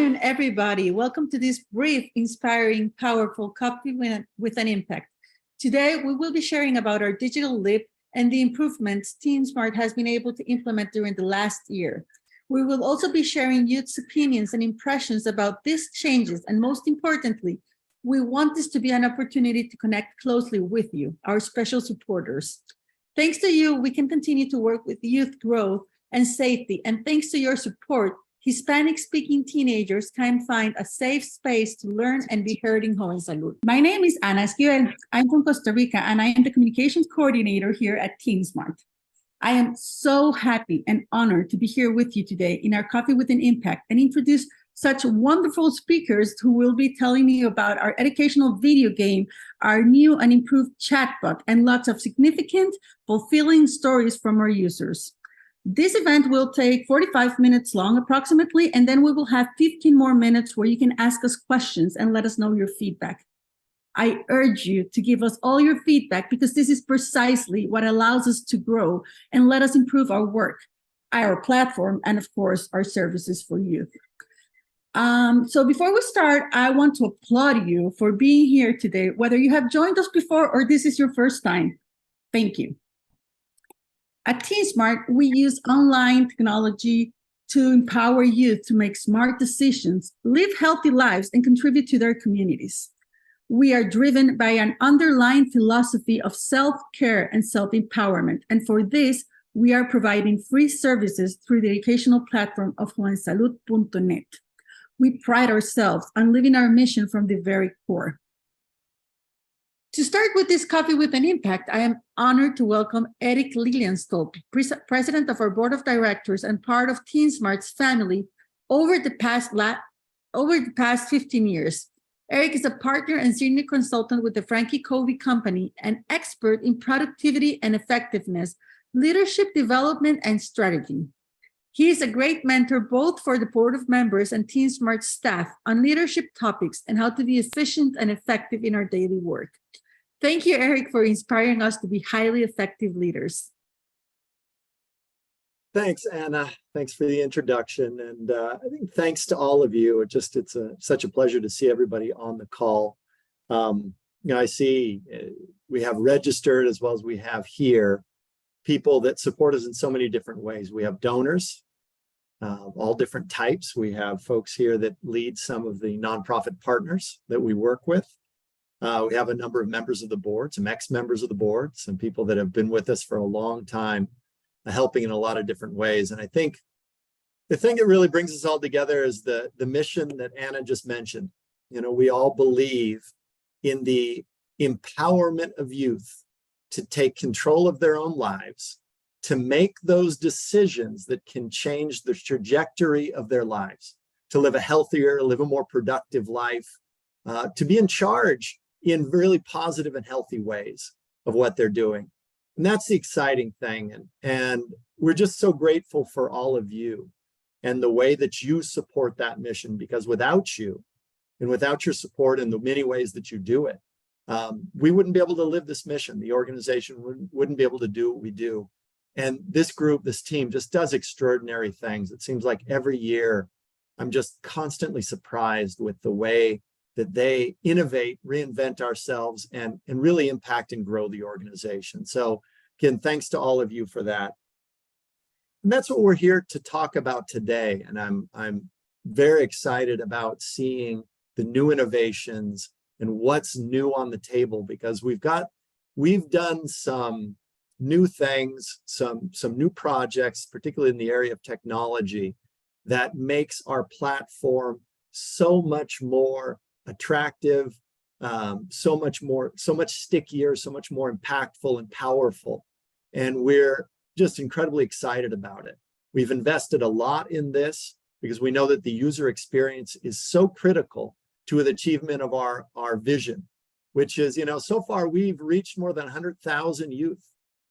afternoon, everybody. Welcome to this brief, inspiring, powerful Coffee with an Impact. Today, we will be sharing about our digital leap and the improvements TeamSmart has been able to implement during the last year. We will also be sharing youth's opinions and impressions about these changes, and most importantly, we want this to be an opportunity to connect closely with you, our special supporters. Thanks to you, we can continue to work with youth growth and safety, and thanks to your support, Hispanic-speaking teenagers can find a safe space to learn and be heard in Joven Salud. My name is Ana Esquivel. I'm from Costa Rica, and I am the communications coordinator here at TeamSmart. I am so happy and honored to be here with you today in our Coffee with an Impact and introduce such wonderful speakers who will be telling me about our educational video game, our new and improved chatbot, and lots of significant, fulfilling stories from our users. This event will take 45 minutes long approximately, and then we will have 15 more minutes where you can ask us questions and let us know your feedback. I urge you to give us all your feedback because this is precisely what allows us to grow and let us improve our work, our platform, and of course, our services for youth. So before we start, I want to applaud you for being here today, whether you have joined us before or this is your first time. Thank you. At TeamSmart, we use online technology to empower youth to make smart decisions, live healthy lives, and contribute to their communities. We are driven by an underlying philosophy of self-care and self-empowerment. And for this, we are providing free services through the educational platform of jovensalud.net. We pride ourselves on living our mission from the very core. To start with this Coffee with an Impact, I am honored to welcome Eric Lilienstolpe, president of our board of directors and part of TeamSmart's family over the past 15 years. Eric is a partner and senior consultant with the Frankie Covey Company, an expert in productivity and effectiveness, leadership development, and strategy. He is a great mentor both for the board of members and TeamSmart staff on leadership topics and how to be efficient and effective in our daily work. Thank you, Eric, for inspiring us to be highly effective leaders. Thanks, Anna. Thanks for the introduction. And I think thanks to all of you. It's such a pleasure to see everybody on the call. I see we have registered as well as we have here people that support us in so many different ways. We have donors, all different types. We have folks here that lead some of the nonprofit partners that we work with. We have a number of members of the board, some ex-members of the board, some people that have been with us for a long time, helping in a lot of different ways. And I think the thing that really brings us all together is the mission that Anna just mentioned. We all believe in the empowerment of youth to take control of their own lives, to make those decisions that can change the trajectory of their lives, to live a healthier, live a more productive life, to be in charge in really positive and healthy ways of what they're doing. And that's the exciting thing. And we're just so grateful for all of you and the way that you support that mission, because without you and without your support in the many ways that you do it, we wouldn't be able to live this mission. The organization wouldn't be able to do what we do. And this group, this team just does extraordinary things. It seems like every year I'm just constantly surprised with the way that they innovate, reinvent ourselves, and really impact and grow the organization. So again, thanks to all of you for that. And that's what we're here to talk about today. And I'm very excited about seeing the new innovations and what's new on the table, because we've done some new things, some new projects, particularly in the area of technology, that makes our platform so much more attractive, so much stickier, so much more impactful and powerful. And we're just incredibly excited about it. We've invested a lot in this because we know that the user experience is so critical to the achievement of our vision, which is, so far we've reached more than 100,000 youth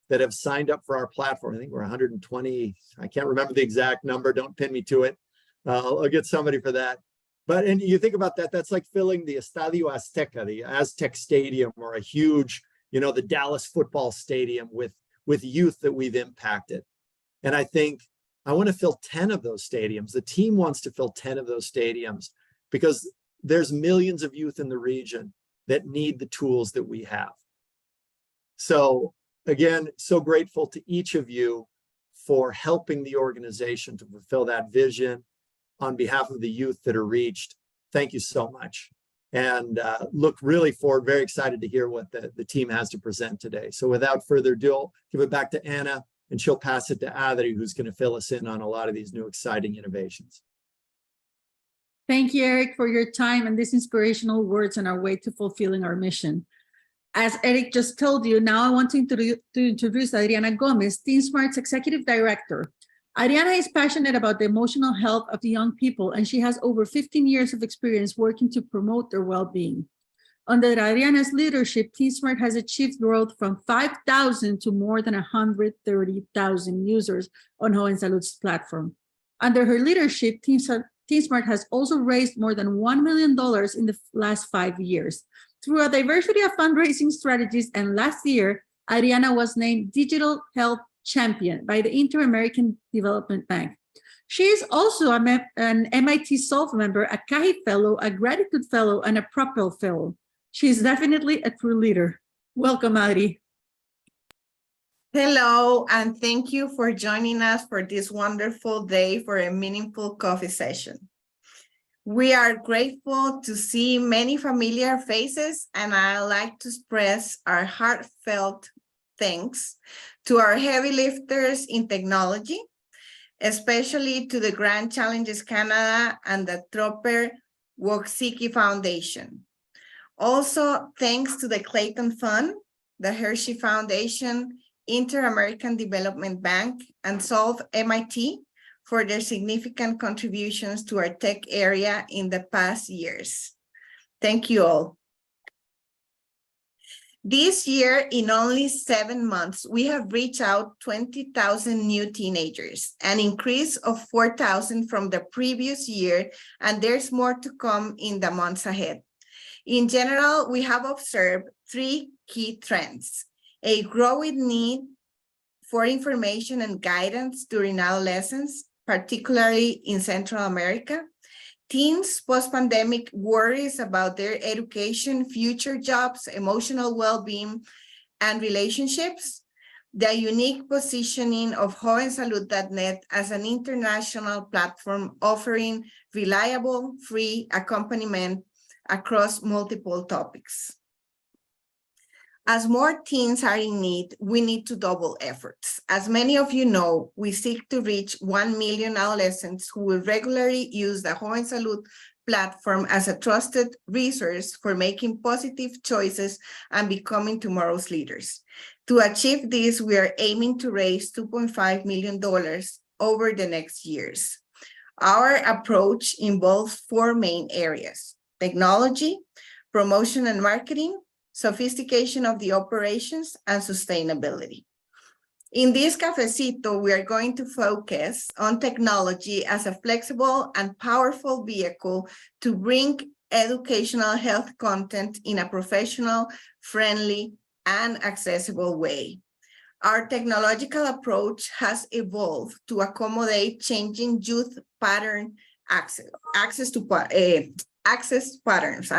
that have signed up for our platform. I think we're 120, I can't remember the exact number, don't pin me to it. I'll get somebody for that. And you think about that, that's like filling the Estadio Azteca, the Aztec Stadium, or a huge, the Dallas football stadium with youth that we've impacted. And I think I want to fill 10 of those stadiums. The team wants to fill 10 of those stadiums because there's millions of youth in the region that need the tools that we have. So again, so grateful to each of you for helping the organization to fulfill that vision on behalf of the youth that are reached. Thank you so much. And look really forward, very excited to hear what the team has to present today. So without further ado, I'll give it back to Anna, and she'll pass it to Adri, who's going to fill us in on a lot of these new exciting innovations. Thank you, Eric, for your time and these inspirational words on our way to fulfilling our mission. As Eric just told you, now I want to introduce Adriana Gomez, TeenSmart's Executive Director. Adriana is passionate about the emotional health of the young people, and she has over 15 years of experience working to promote their well-being. Under Adriana's leadership, TeenSmart has achieved growth from 5,000 to more than 130,000 users on Joven Salud's platform. Under her leadership, TeenSmart has also raised more than $1 million in the last 5 years through a diversity of fundraising strategies, and last year, Adriana was named Digital Health Champion by the Inter-American Development Bank. She is also an MIT Solve member, a CAHI Fellow, a Gratitude Fellow, and a Propel Fellow. She is definitely a true leader. Welcome, Adri. Hello, and thank you for joining us for this wonderful day for a meaningful coffee session. We are grateful to see many familiar faces, and I'd like to express our heartfelt thanks to our heavy lifters in technology, especially to the Grand Challenges Canada and the Tropper Woksiki Foundation. Also, thanks to the Clayton Fund, the Hershey Foundation, Inter-American Development Bank, and Solve MIT for their significant contributions to our tech area in the past years. Thank you all. This year, in only 7 months, we have reached out 20,000 new teenagers, an increase of 4,000 from the previous year, and there's more to come in the months ahead. In general, we have observed 3 key trends: a growing need for information and guidance during adolescence, particularly in Central America. Teens post-pandemic worries about their education, future jobs, emotional well-being, and relationships. The unique positioning of JovenSalud.net as an international platform offering reliable, free accompaniment across multiple topics. As more teens are in need, we need to double efforts. As many of you know, we seek to reach 1 million adolescents who will regularly use the Joven Salud platform as a trusted resource for making positive choices and becoming tomorrow's leaders. To achieve this, we are aiming to raise $2.5 million over the next years. Our approach involves 4 main areas: technology, promotion and marketing, sophistication of the operations, and sustainability. In this cafecito, we are going to focus on technology as a flexible and powerful vehicle to bring educational health content in a professional, friendly, and accessible way. Our technological approach has evolved to accommodate changing youth pattern access patterns.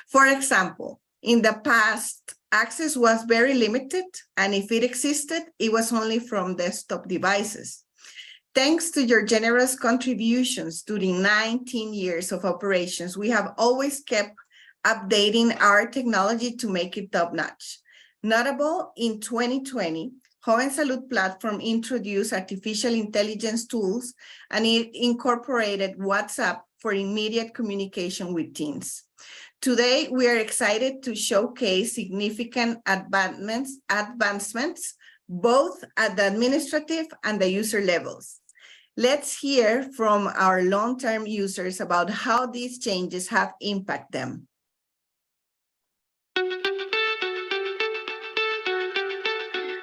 For example, in the past, access was very limited, and if it existed, it was only from desktop devices. Thanks to your generous contributions during 19 years of operations, we have always kept updating our technology to make it top-notch. Notable, in 2020, Joven Salud platform introduced artificial intelligence tools, and it incorporated WhatsApp for immediate communication with teens. Today, we are excited to showcase significant advancements, both at the administrative and the user levels. Let's hear from our long-term users about how these changes have impacted them.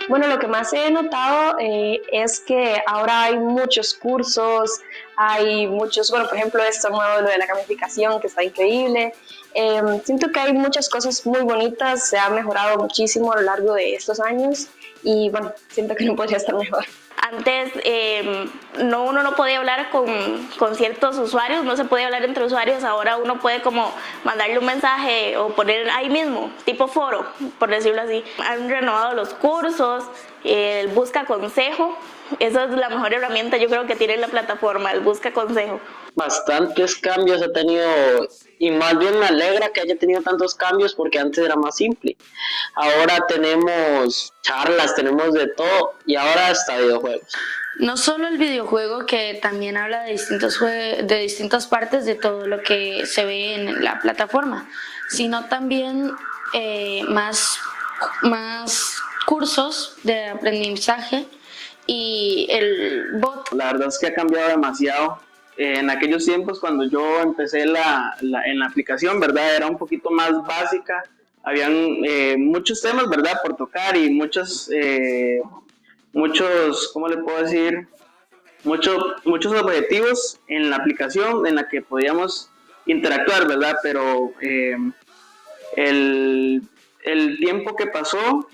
Bueno, lo que más he notado es que ahora hay muchos cursos, hay muchos, bueno, por ejemplo, esto nuevo, lo de la gamificación, que está increíble. Siento que hay muchas cosas muy bonitas, se ha mejorado muchísimo a lo largo de estos años y, bueno, siento que no podría estar mejor. Antes uno no podía hablar con ciertos usuarios, no se podía hablar entre usuarios, ahora uno puede como mandarle un mensaje o poner ahí mismo, tipo foro, por decirlo así. Han renovado los cursos, el busca consejo, esa es la mejor herramienta yo creo que tiene la plataforma, el busca consejo. Bastantes cambios ha tenido y más bien me alegra que haya tenido tantos cambios porque antes era más simple. Ahora tenemos charlas, tenemos de todo y ahora hasta videojuegos. No solo el videojuego, que también habla de de distintas partes de todo lo que se ve en la plataforma, sino también más cursos de aprendizaje y el bot. La verdad es que ha cambiado demasiado. En aquellos tiempos cuando yo empecé en la aplicación, ¿verdad? Era un poquito más básica. Habían muchos temas, ¿verdad? Por tocar y muchos, ¿cómo le puedo decir? Muchos objetivos en la aplicación en la que podíamos interactuar, ¿verdad? Pero el tiempo que pasó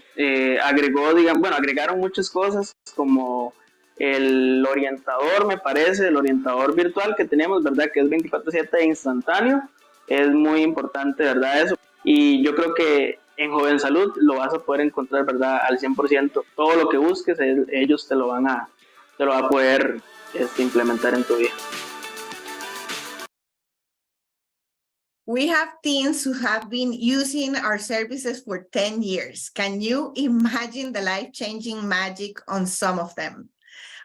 agregaron muchas cosas como el orientador, me parece, el orientador virtual que tenemos, ¿verdad? Que es 24/7 instantáneo. Es muy importante, ¿verdad? Eso. Y yo creo que en Joven Salud lo vas a poder encontrar, ¿verdad? Al 100%. Todo lo que busques, ellos te lo va a poder implementar en tu vida. We have teens who have been using our services for 10 years. Can you imagine the life-changing magic on some of them?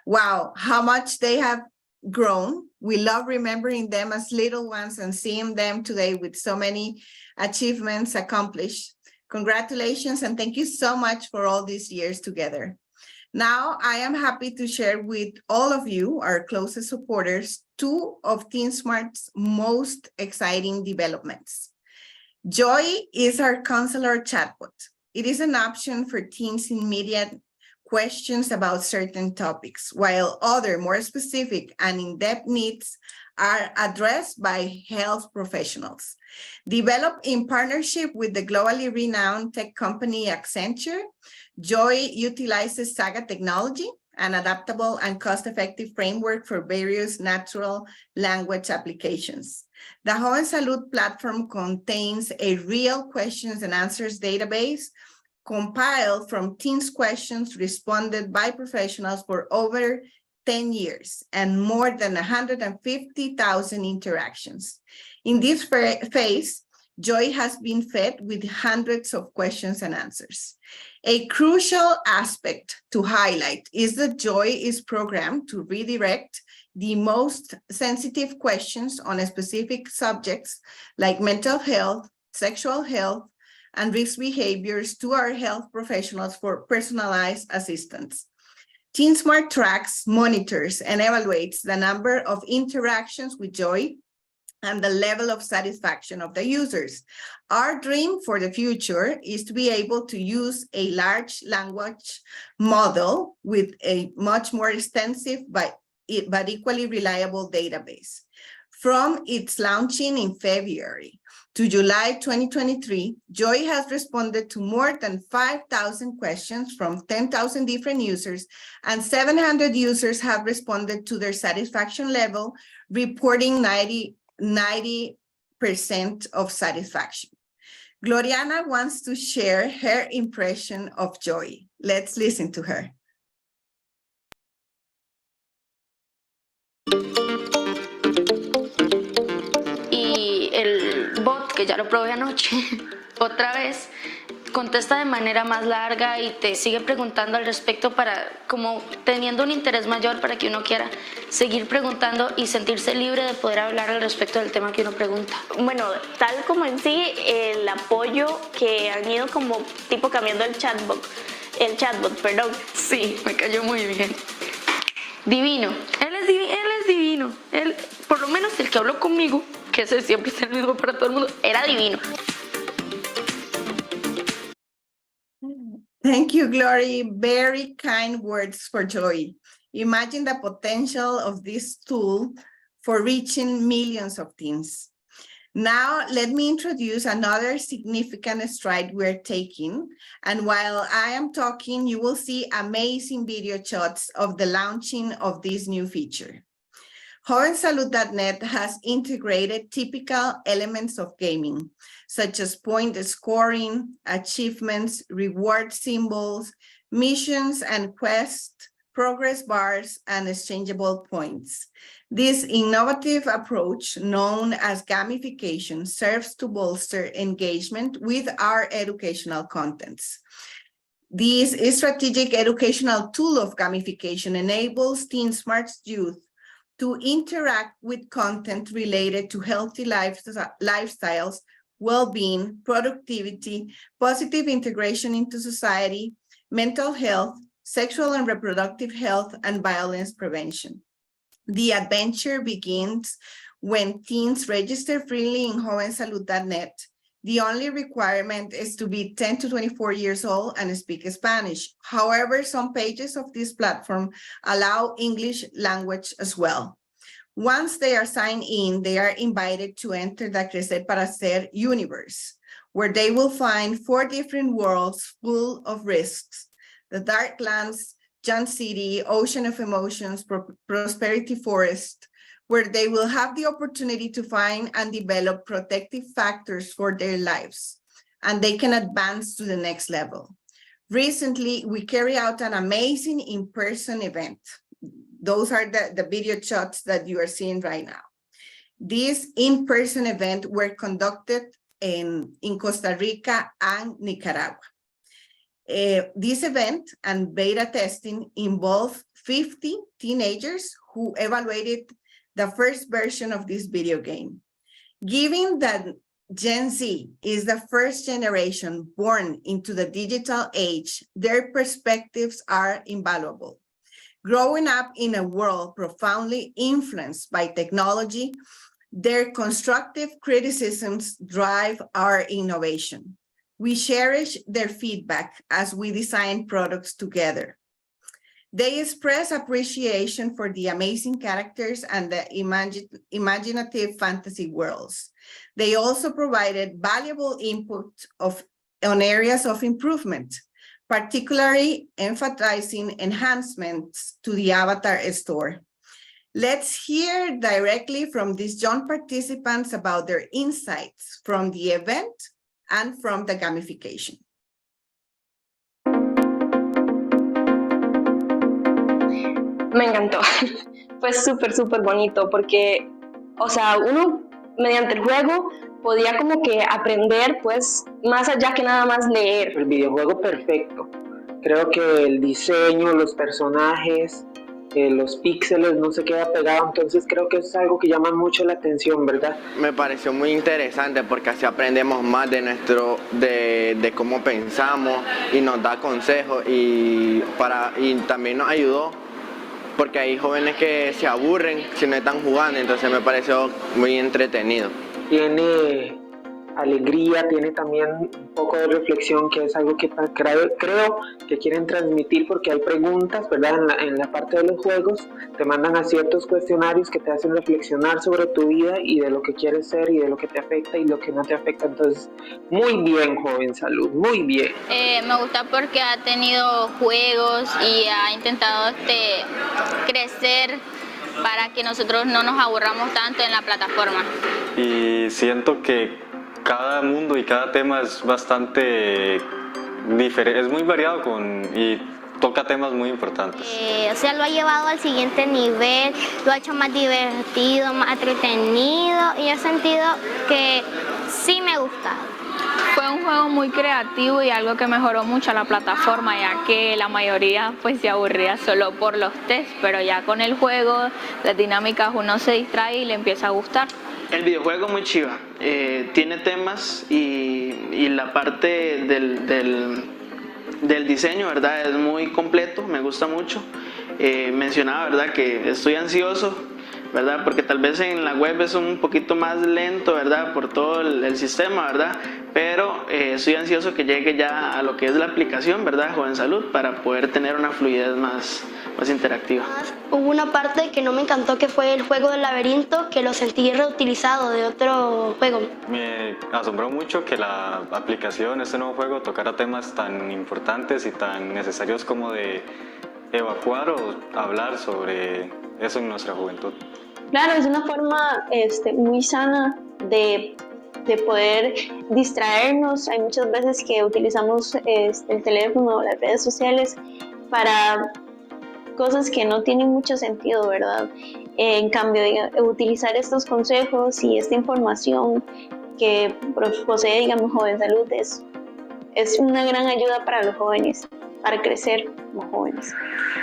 Wow, how much they have grown. We love remembering them as little ones and seeing them today with so many achievements accomplished. Congratulations and thank you so much for all these years together. Now, I am happy to share with all of you, our closest supporters, two of TeenSmart's most exciting developments. Joy is our counselor chatbot. It is an option for teens in immediate questions about certain topics, while other more specific and in-depth needs are addressed by health professionals. Developed in partnership with the globally renowned tech company Accenture, Joy utilizes Saga technology, an adaptable and cost-effective framework for various natural language applications. The Joven Salud platform contains a real questions and answers database compiled from teens' questions responded by professionals for over 10 years and more than 150,000 interactions. In this phase, Joy has been fed with hundreds of questions and answers. A crucial aspect to highlight is that Joy is programmed to redirect the most sensitive questions on specific subjects like mental health, sexual health, and risk behaviors to our health professionals for personalized assistance. TeenSmart tracks, monitors, and evaluates the number of interactions with Joy and the level of satisfaction of the users. Our dream for the future is to be able to use a large language model with a much more extensive but equally reliable database. From its launching in February to July 2023, Joy has responded to more than 5,000 questions from 10,000 different users, and 700 users have responded to their satisfaction level, reporting 90% of satisfaction. Gloriana wants to share her impression of Joy. Let's listen to her. Y el bot, que ya lo probé anoche, otra vez, contesta de manera más larga y te sigue preguntando al respecto para, como teniendo un interés mayor para que uno quiera seguir preguntando y sentirse libre de poder hablar al respecto del tema que uno pregunta. Bueno, tal como en sí, el apoyo que han ido como tipo cambiando el chatbot, perdón. Sí, me cayó muy bien. Divino, él es divino, él, por lo menos el que habló conmigo, que ese siempre es el mismo para todo el mundo, era divino. Thank you, Glory. Very kind words for Joy. Imagine the potential of this tool for reaching millions of teens. Now, let me introduce another significant stride we're taking. And while I am talking, you will see amazing video shots of the launching of this new feature. JovenSalud.net has integrated typical elements of gaming, such as point scoring, achievements, reward symbols, missions and quests, progress bars, and exchangeable points. This innovative approach, known as gamification, serves to bolster engagement with our educational contents. This strategic educational tool of gamification enables TeenSmart's youth to interact with content related to healthy lifestyles, well-being, productivity, positive integration into society, mental health, sexual and reproductive health, and violence prevention. The adventure begins when teens register freely in JovenSalud.net. The only requirement is to be 10 to 24 years old and speak Spanish. However, some pages of this platform allow English language as well. Once they are signed in, they are invited to enter the Crecer para Ser universe, where they will find 4 different worlds full of risks: the Darklands, Jump City, Ocean of Emotions, Prosperity Forest, where they will have the opportunity to find and develop protective factors for their lives, and they can advance to the next level. Recently, we carried out an amazing in-person event. Those are the video shots that you are seeing right now. This in-person event were conducted in Costa Rica and Nicaragua. This event and beta testing involved 50 teenagers who evaluated the first version of this video game. Given that Gen Z is the first generation born into the digital age, their perspectives are invaluable. Growing up in a world profoundly influenced by technology, their constructive criticisms drive our innovation. We cherish their feedback as we design products together. They express appreciation for the amazing characters and the imaginative fantasy worlds. They also provided valuable input on areas of improvement, particularly emphasizing enhancements to the Avatar store. Let's hear directly from these young participants about their insights from the event and from the gamification. Me encantó. Fue súper bonito porque, o sea, uno mediante el juego podía como que aprender, pues, más allá que nada más leer. El videojuego perfecto. Creo que el diseño, los personajes, los píxeles no se queda pegado, entonces creo que es algo que llama mucho la atención, ¿verdad? Me pareció muy interesante porque así aprendemos más de cómo pensamos y nos da consejos y también nos ayudó porque hay jóvenes que se aburren si no están jugando, entonces me pareció muy entretenido. Tiene alegría, tiene también un poco de reflexión, que es algo que creo que quieren transmitir, porque hay preguntas, ¿verdad? En la parte de los juegos te mandan a ciertos cuestionarios que te hacen reflexionar sobre tu vida y de lo que quieres ser y de lo que te afecta y lo que no te afecta. Entonces, muy bien, JovenSalud, muy bien. Me gusta porque ha tenido juegos y ha intentado crecer para que nosotros no nos aburramos tanto en la plataforma. Y siento que cada mundo y cada tema es bastante diferente, es muy variado y toca temas muy importantes. O sea, lo ha llevado al siguiente nivel, lo ha hecho más divertido, más entretenido y he sentido que sí me gusta. Fue un juego muy creativo y algo que mejoró mucho la plataforma, ya que la mayoría pues se aburría solo por los tests, pero ya con el juego, las dinámicas, uno se distrae y le empieza a gustar. El videojuego muy chiva, tiene temas y la parte del diseño, ¿verdad? Es muy completo, me gusta mucho. Mencionaba, ¿verdad? Que estoy ansioso ¿verdad? Porque tal vez en la web es un poquito más lento, ¿verdad? Por todo el sistema, ¿verdad? Pero estoy ansioso que llegue ya a lo que es la aplicación, ¿verdad? Joven Salud, para poder tener una fluidez más interactiva. Hubo una parte que no me encantó, que fue el juego del laberinto, que lo sentí reutilizado de otro juego. Me asombró mucho que la aplicación, este nuevo juego, tocara temas tan importantes y tan necesarios como de evacuar o hablar sobre eso en nuestra juventud. Claro, es una forma muy sana de poder distraernos. Hay muchas veces que utilizamos el teléfono o las redes sociales para cosas que no tienen mucho sentido, ¿verdad? En cambio, utilizar estos consejos y esta información que posee, digamos, Joven Salud es una gran ayuda para los jóvenes, para crecer como jóvenes.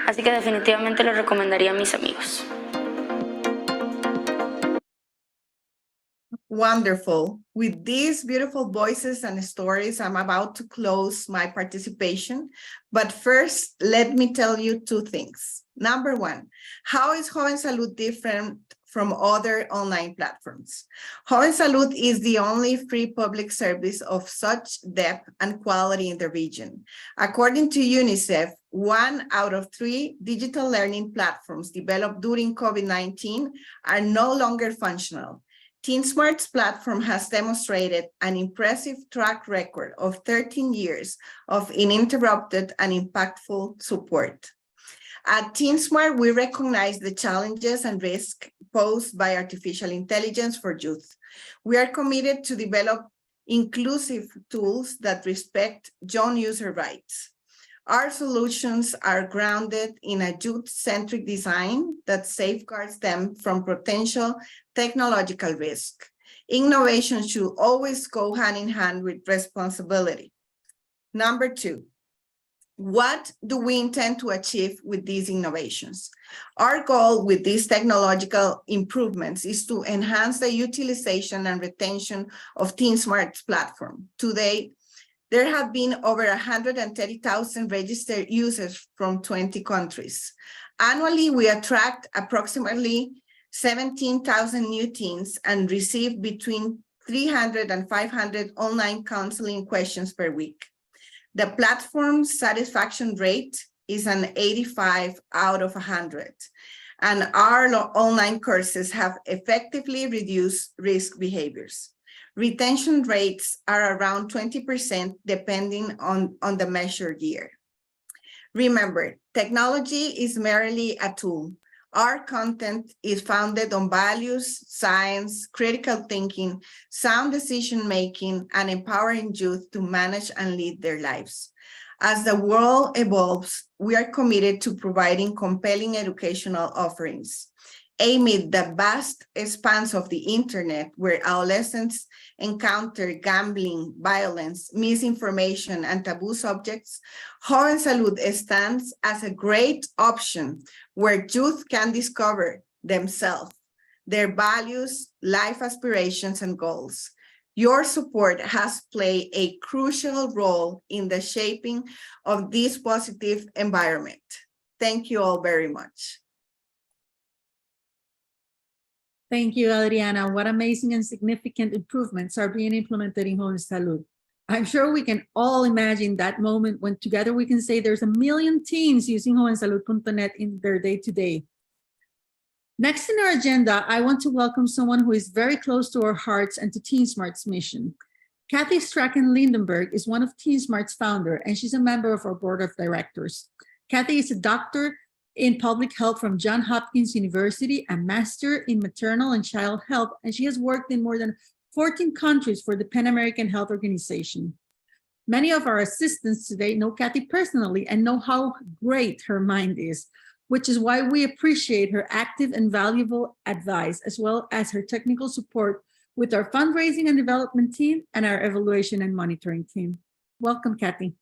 Así que definitivamente lo recomendaría a mis amigos. Wonderful. With these beautiful voices and stories, I'm about to close my participation. But first, let me tell you two things. Number one, how is Joven Salud different from other online platforms? Joven Salud is the only free public service of such depth and quality in the region. According to UNICEF, 1 out of 3 digital learning platforms developed during COVID-19 are no longer functional. TeenSmart's platform has demonstrated an impressive track record of 13 years of uninterrupted and impactful support. At TeenSmart, we recognize the challenges and risks posed by artificial intelligence for youth. We are committed to develop inclusive tools that respect young user rights. Our solutions are grounded in a youth-centric design that safeguards them from potential technological risk. Innovation should always go hand in hand with responsibility. Number two, what do we intend to achieve with these innovations? Our goal with these technological improvements is to enhance the utilization and retention of TeenSmart's platform. Today, there have been over 130,000 registered users from 20 countries. Annually, we attract approximately 17,000 new teens and receive between 300 and 500 online counseling questions per week. The platform's satisfaction rate is an 85 out of 100, and our online courses have effectively reduced risk behaviors. Retention rates are around 20% depending on the measured year. Remember, technology is merely a tool. Our content is founded on values, science, critical thinking, sound decision-making, and empowering youth to manage and lead their lives. As the world evolves, we are committed to providing compelling educational offerings. Amid the vast expanse of the internet, where adolescents encounter gambling, violence, misinformation, and taboo subjects, Joven Salud stands as a great option where youth can discover themselves, their values, life aspirations, and goals. Your support has played a crucial role in the shaping of this positive environment. Thank you all very much. Thank you, Adriana. What amazing and significant improvements are being implemented in Joven Salud. I'm sure we can all imagine that moment when together we can say there's 1 million teens using jovensalud.net in their day-to-day. Next in our agenda, I want to welcome someone who is very close to our hearts and to TeenSmart's mission. Kathy Strachan-Lindenberg is one of TeenSmart's founder, and she's a member of our board of directors. Kathy is a doctor in public health from Johns Hopkins University, a master in maternal and child health, and she has worked in more than 14 countries for the Pan American Health Organization. Many of our assistants today know Kathy personally and know how great her mind is, which is why we appreciate her active and valuable advice, as well as her technical support with our fundraising and development team and our evaluation and monitoring team. Welcome, Kathy.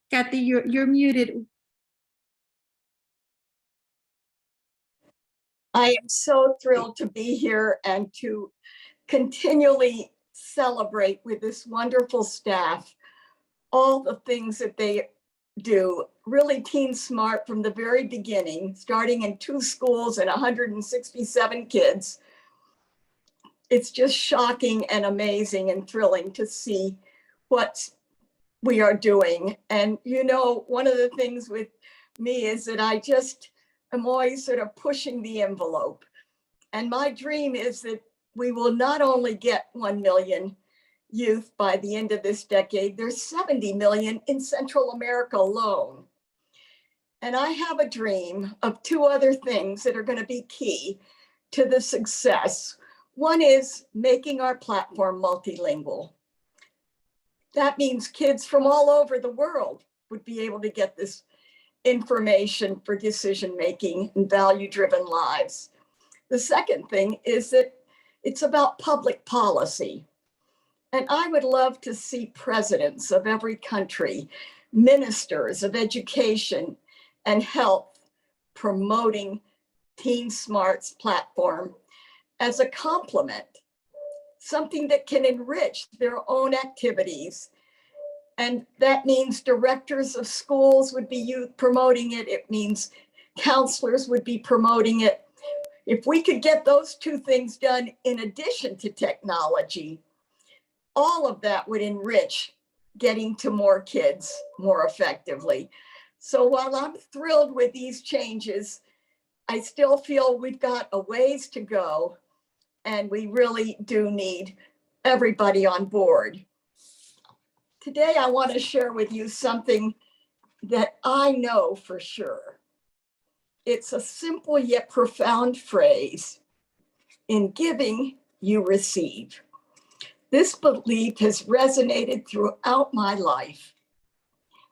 Kathy, you're muted. I am so thrilled to be here and to continually celebrate with this wonderful staff all the things that they do, really Teen Smart from the very beginning, starting in 2 schools and 167 kids. It's just shocking and amazing and thrilling to see what we are doing. And, you know, one of the things with me is that I just am always sort of pushing the envelope. And my dream is that we will not only get 1 million youth by the end of this decade, there's 70 million in Central America alone. And I have a dream of 2 other things that are going to be key to the success. One is making our platform multilingual. That means kids from all over the world would be able to get this information for decision-making and value-driven lives. The second thing is that it's about public policy. And I would love to see presidents of every country, ministers of education and health promoting Teen Smart's platform as a complement, something that can enrich their own activities. And that means directors of schools would be promoting it. It means counselors would be promoting it. If we could get those 2 things done in addition to technology, all of that would enrich getting to more kids more effectively. So while I'm thrilled with these changes, I still feel we've got a ways to go, and we really do need everybody on board. Today, I want to share with you something that I know for sure. It's a simple yet profound phrase: in giving, you receive. This belief has resonated throughout my life,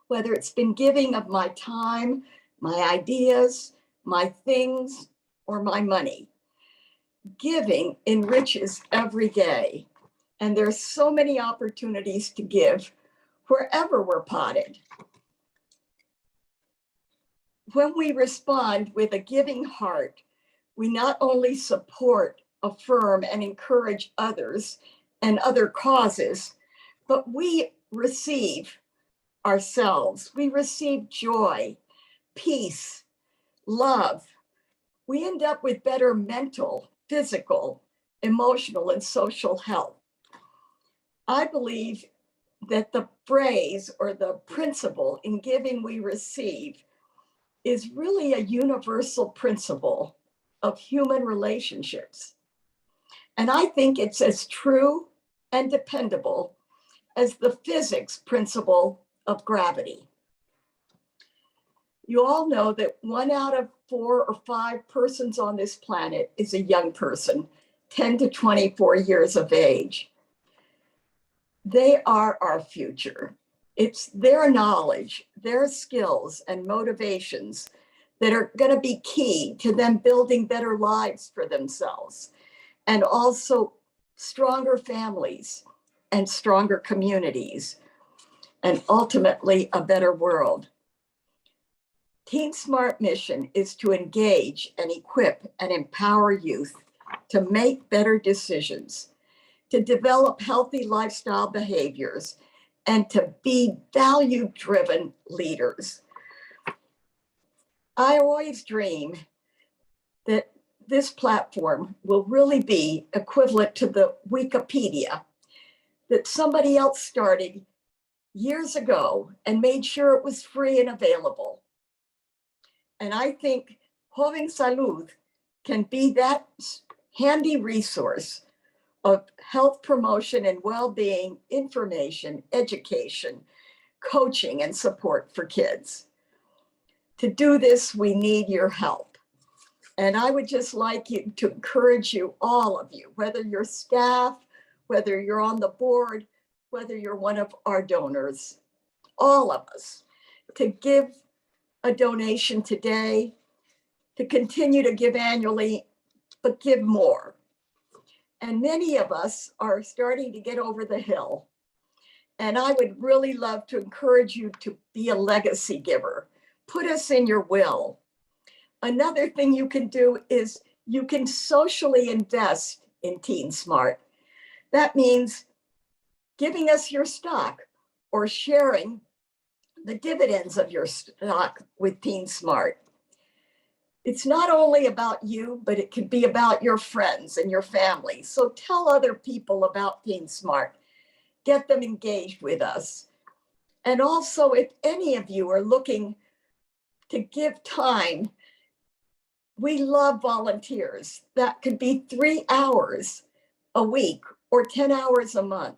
whether it's been giving of my time, my ideas, my things, or my money. Giving enriches every day, and there's so many opportunities to give wherever we're potted. When we respond with a giving heart, we not only support, affirm, and encourage others and other causes, but we receive ourselves. We receive joy, peace, love. We end up with better mental, physical, emotional, and social health. I believe that the phrase or the principle, in giving we receive, is really a universal principle of human relationships. And I think it's as true and dependable as the physics principle of gravity. You all know that 1 out of 4 or 5 persons on this planet is a young person, 10 to 24 years of age. They are our future. It's their knowledge, their skills, and motivations that are going to be key to them building better lives for themselves, and also stronger families and stronger communities, and ultimately a better world. Teen Smart mission is to engage and equip and empower youth to make better decisions, to develop healthy lifestyle behaviors, and to be value-driven leaders. I always dream that this platform will really be equivalent to the Wikipedia that somebody else started years ago and made sure it was free and available. And I think Joven Salud can be that handy resource of health promotion and well-being, information, education, coaching, and support for kids. To do this, we need your help. And I would just like you to encourage you, all of you, whether you're staff, whether you're on the board, whether you're one of our donors, all of us, to give a donation today, to continue to give annually, but give more. And many of us are starting to get over the hill. And I would really love to encourage you to be a legacy giver. Put us in your will. Another thing you can do is you can socially invest in Teen Smart. That means giving us your stock or sharing the dividends of your stock with Teen Smart. It's not only about you, but it can be about your friends and your family. So tell other people about Teen Smart. Get them engaged with us. And also, if any of you are looking to give time, we love volunteers. That could be 3 hours a week or 10 hours a month.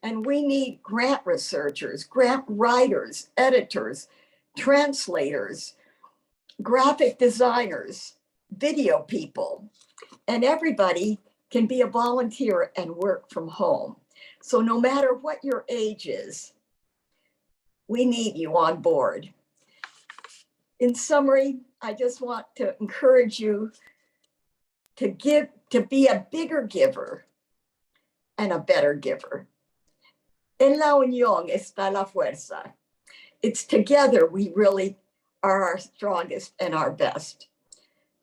And we need grant researchers, grant writers, editors, translators, graphic designers, video people, and everybody can be a volunteer and work from home. So no matter what your age is, we need you on board. In summary, I just want to encourage you to be a bigger giver and a better giver. En la unión está la fuerza. It's together we really are our strongest and our best.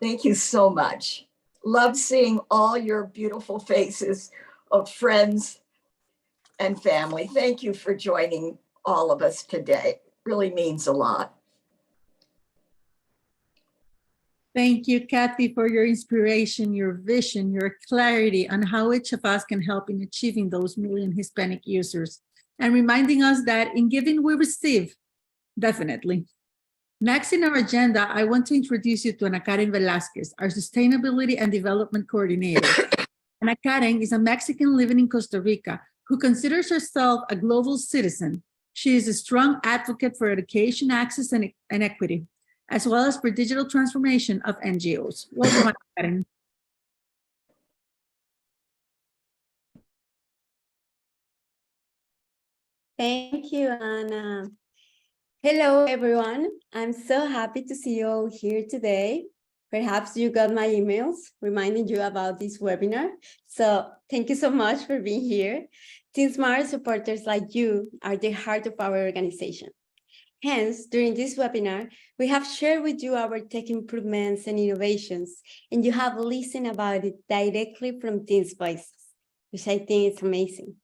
Thank you so much. Love seeing all your beautiful faces of friends and family. Thank you for joining all of us today. It really means a lot. Thank you, Kathy, for your inspiration, your vision, your clarity on how each of us can help in achieving those million Hispanic users, and reminding us that in giving we receive, definitely. Next in our agenda, I want to introduce you to Ana Karen Velasquez, our Sustainability and Development Coordinator. Ana Karen is a Mexican living in Costa Rica who considers herself a global citizen. She is a strong advocate for education, access, and equity, as well as for digital transformation of NGOs. Welcome, Ana Karen. Thank you, Anna. Hello, everyone. I'm so happy to see you all here today. Perhaps you got my emails reminding you about this webinar. So thank you so much for being here. Teen Smart supporters like you are the heart of our organization. Hence, during this webinar, we have shared with you our tech improvements and innovations, and you have listened about it directly from Teens' voices, which I think is amazing.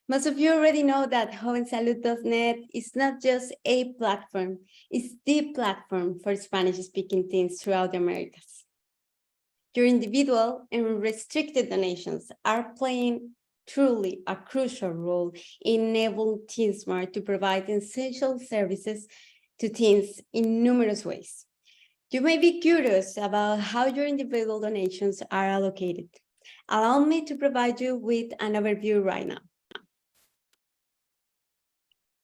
Most of you already know that jovensalud.net is not just a platform, it's the platform for Spanish-speaking teens throughout the Americas. Your individual and restricted donations are playing truly a crucial role in enabling Teen Smart to provide essential services to teens in numerous ways. You may be curious about how your individual donations are allocated. Allow me to provide you with an overview right now.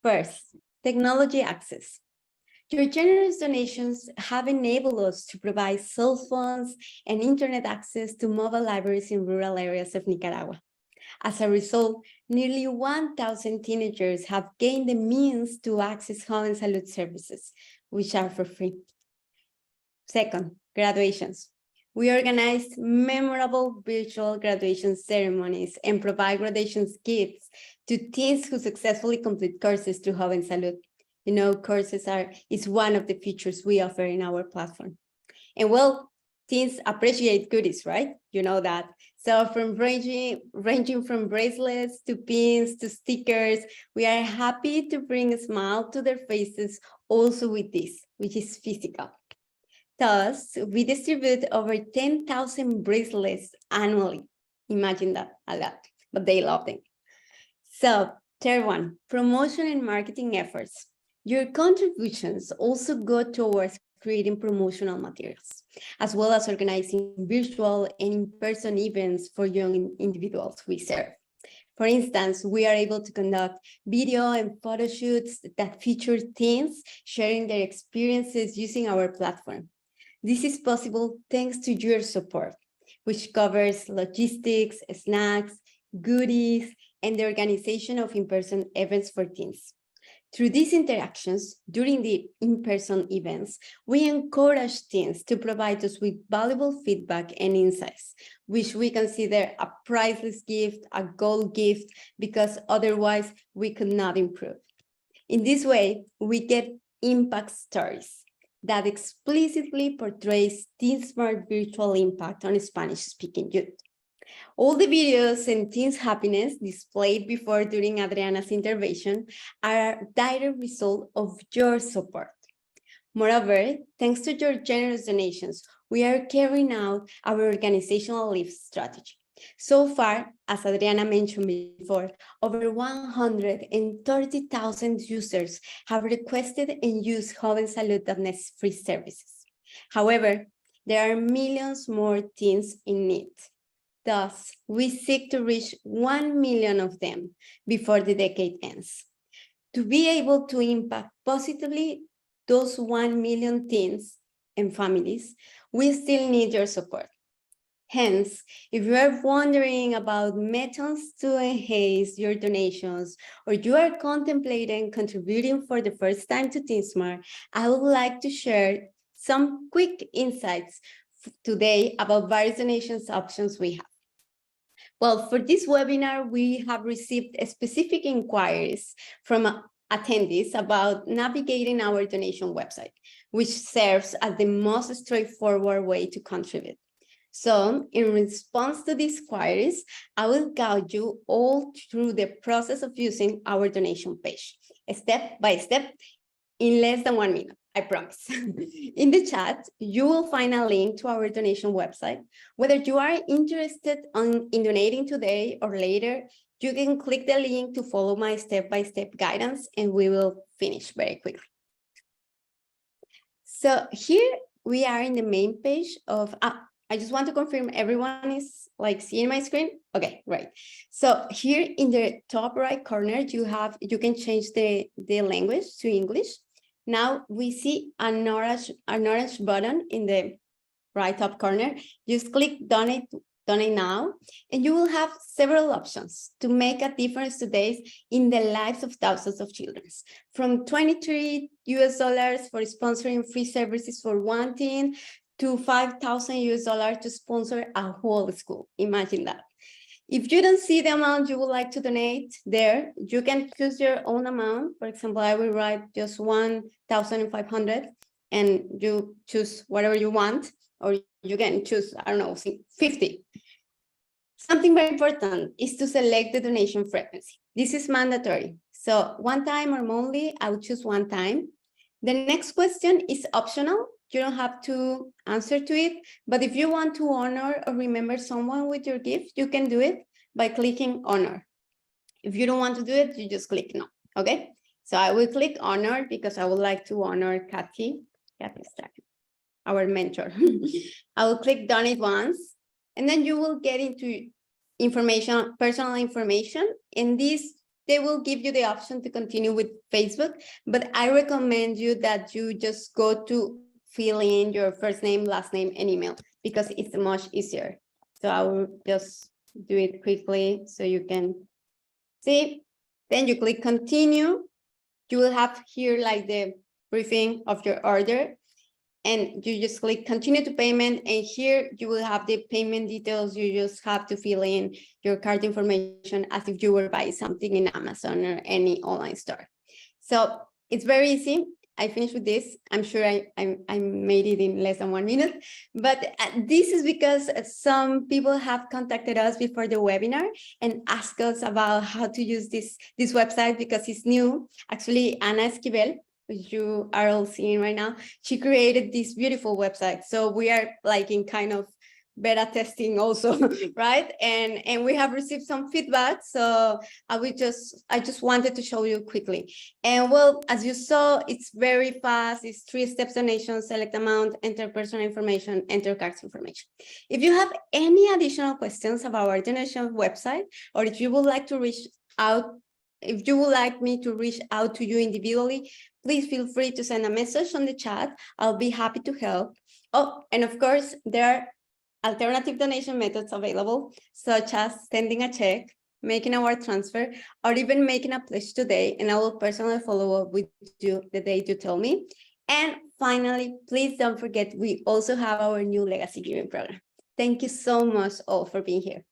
First, technology access. Your generous donations have enabled us to provide cell phones and internet access to mobile libraries in rural areas of Nicaragua. As a result, nearly 1,000 teenagers have gained the means to access Joven Salud services, which are for free. Second, graduations. We organize memorable virtual graduation ceremonies and provide graduation gifts to teens who successfully complete courses through Joven Salud. You know, courses is one of the features we offer in our platform. And well, teens appreciate goodies, right? You know that. So from ranging from bracelets to pins to stickers, we are happy to bring a smile to their faces also with this, which is physical. Thus, we distribute over 10,000 bracelets annually. Imagine that, a lot, but they love them. So, third one, promotion and marketing efforts. Your contributions also go towards creating promotional materials, as well as organizing virtual and in-person events for young individuals we serve. For instance, we are able to conduct video and photo shoots that feature teens sharing their experiences using our platform. This is possible thanks to your support, which covers logistics, snacks, goodies, and the organization of in-person events for teens. Through these interactions, during the in-person events, we encourage teens to provide us with valuable feedback and insights, which we consider a priceless gift, a gold gift, because otherwise we could not improve. In this way, we get impact stories that explicitly portrays Teen Smart virtual impact on Spanish-speaking youth. All the videos and teens' happiness displayed before during Adriana's intervention are a direct result of your support. Moreover, thanks to your generous donations, we are carrying out our organizational leave strategy. So far, as Adriana mentioned before, over 130,000 users have requested and used JovenSalud.net's free services. However, there are millions more teens in need. Thus, we seek to reach 1 million of them before the decade ends. To be able to impact positively those 1 million teens and families, we still need your support. Hence, if you are wondering about methods to enhance your donations, or you are contemplating contributing for the first time to TeenSmart, I would like to share some quick insights today about various donations options we have. Well, for this webinar, we have received specific inquiries from attendees about navigating our donation website, which serves as the most straightforward way to contribute. So, in response to these queries, I will guide you all through the process of using our donation page, step by step, in less than 1 minute, I promise. In the chat, you will find a link to our donation website. Whether you are interested in donating today or later, you can click the link to follow my step-by-step guidance, and we will finish very quickly. So here we are in the main page of, I just want to confirm everyone is like seeing my screen. Okay, right. So here in the top right corner, you can change the language to English. Now we see an orange button in the right top corner. Just click donate now, and you will have several options to make a difference today in the lives of thousands of children. From $23 for sponsoring free services for one teen to $5,000 to sponsor a whole school. Imagine that. If you don't see the amount you would like to donate there, you can choose your own amount. For example, I will write just 1,500 and you choose whatever you want, or you can choose, I don't know, 50. Something very important is to select the donation frequency. This is mandatory. So one time or monthly, I would choose one time. The next question is optional. You don't have to answer to it, but if you want to honor or remember someone with your gift, you can do it by clicking honor. If you don't want to do it, you just click no, okay? So I will click honor because I would like to honor Kathy Stack, our mentor. I will click donate once, and then you will get into information, personal information, and they will give you the option to continue with Facebook, but I recommend you that you just go to fill in your first name, last name, and email, because it's much easier. So I will just do it quickly so you can see. Then you click continue. You will have here like the briefing of your order, and you just click continue to payment, and here you will have the payment details. You just have to fill in your card information as if you were buying something in Amazon or any online store. So it's very easy. I finished with this. I'm sure I made it in less than 1 minute, but this is because some people have contacted us before the webinar and asked us about how to use this website because it's new. Actually, Ana Esquivel, which you are all seeing right now, she created this beautiful website. So we are like in kind of beta testing also, right? And we have received some feedback. So I just wanted to show you quickly. And well, as you saw, it's very fast. It's 3 steps donation, select amount, enter personal information, enter cards information. If you have any additional questions about our donation website, or if you would like to reach out, if you would like me to reach out to you individually, please feel free to send a message on the chat. I'll be happy to help. Oh, and of course, there are alternative donation methods available, such as sending a check, making a wire transfer, or even making a pledge today, and I will personally follow up with you the day you tell me. And finally, please don't forget, we also have our new legacy giving program. Thank you so much all for being here.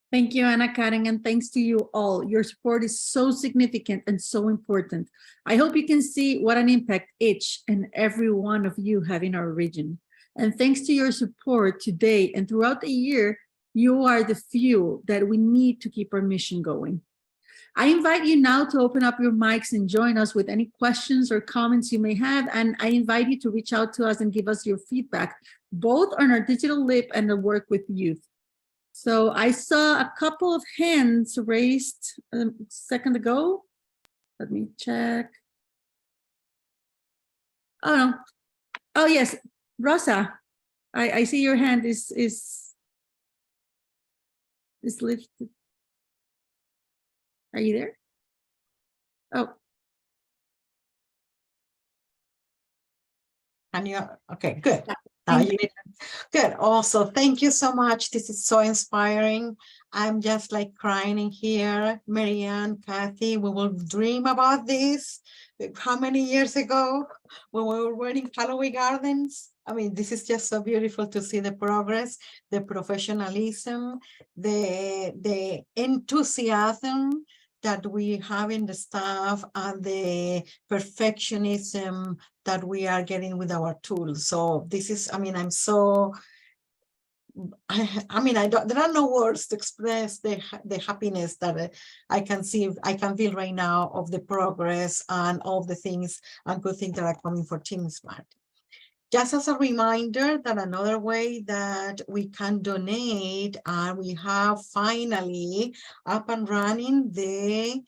Thank you, Ana Karen, and thanks to you all. Your support is so significant and so important. I hope you can see what an impact each and every one of you have in our region. And thanks to your support today and throughout the year, you are the fuel that we need to keep our mission going. I invite you now to open up your mics and join us with any questions or comments you may have. And I invite you to reach out to us and give us your feedback, both on our digital lip and the work with youth. So I saw a couple of hands raised a second ago. Let me check. Oh, no. Oh, yes. Rosa, I see your hand is lifted. Are you there? Oh. And you okay, good. Good. Also, thank you so much. This is so inspiring. I'm just like crying in here. Marianne, Kathy, we will dream about this. How many years ago when we were running Halloween Gardens? I mean, this is just so beautiful to see the progress, the professionalism, the enthusiasm that we have in the staff, and the perfectionism that we are getting with our tools. So this is, I mean, I'm so, I mean, there are no words to express the happiness that I can see, I can feel right now of the progress and all the things and good things that are coming for Team Smart. Just as a reminder that another way that we can donate, and we have finally up and running the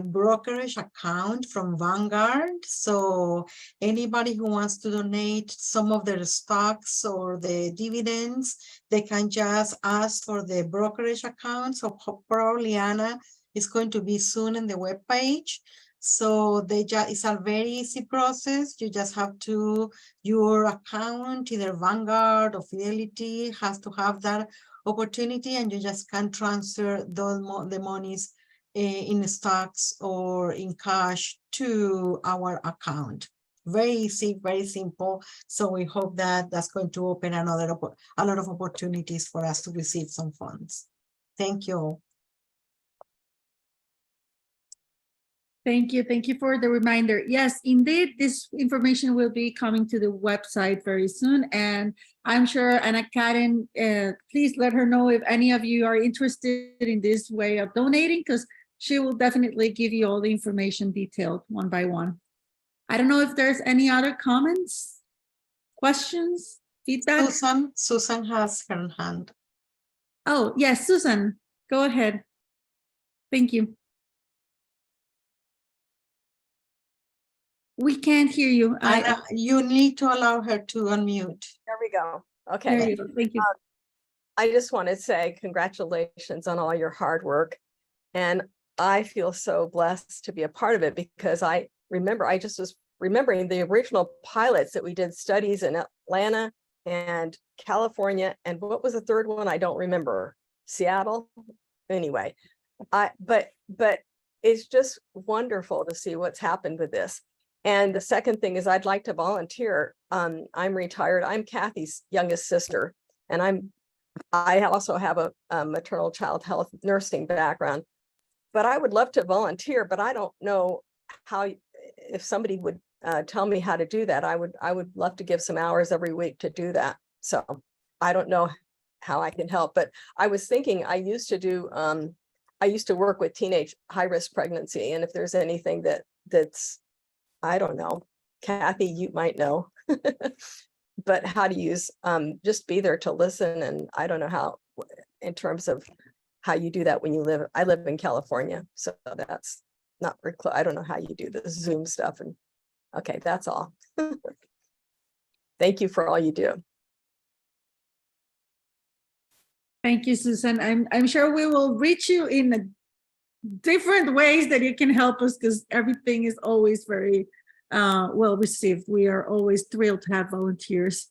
brokerage account from Vanguard. So anybody who wants to donate some of their stocks or the dividends, they can just ask for the brokerage account. So probably Anna is going to be soon in the webpage. So it's a very easy process. You just have to, your account, either Vanguard or Fidelity, has to have that opportunity, and you just can transfer the monies in stocks or in cash to our account. Very easy, very simple. So we hope that that's going to open a lot of opportunities for us to receive some funds. Thank you. Thank you. Thank you for the reminder. Yes, indeed, this information will be coming to the website very soon. And I'm sure Anna Karen, please let her know if any of you are interested in this way of donating, because she will definitely give you all the information detailed one by one. I don't know if there's any other comments, questions, feedback. Susan has her hand. Oh, yes, Susan, go ahead. Thank you. We can't hear you. You need to allow her to unmute. There we go. Okay. There you go. Thank you. I just want to say congratulations on all your hard work. And I feel so blessed to be a part of it, because I just was remembering the original pilots that we did studies in Atlanta and California. And what was the third one? I don't remember. Seattle. Anyway, but it's just wonderful to see what's happened with this. And the second thing is I'd like to volunteer. I'm retired. I'm Kathy's youngest sister, and I also have a maternal child health nursing background, but I would love to volunteer, but I don't know how, if somebody would tell me how to do that. I would love to give some hours every week to do that. So I don't know how I can help, but I was thinking I used to work with teenage high-risk pregnancy. And if there's anything that's, I don't know, Kathy, you might know, but how to use, just be there to listen. And I don't know how, in terms of how you do that when you live, I live in California, so that's not very close. I don't know how you do the Zoom stuff. And okay, that's all. Thank you for all you do. Thank you, Susan. I'm sure we will reach you in different ways that you can help us, because everything is always very well received. We are always thrilled to have volunteers.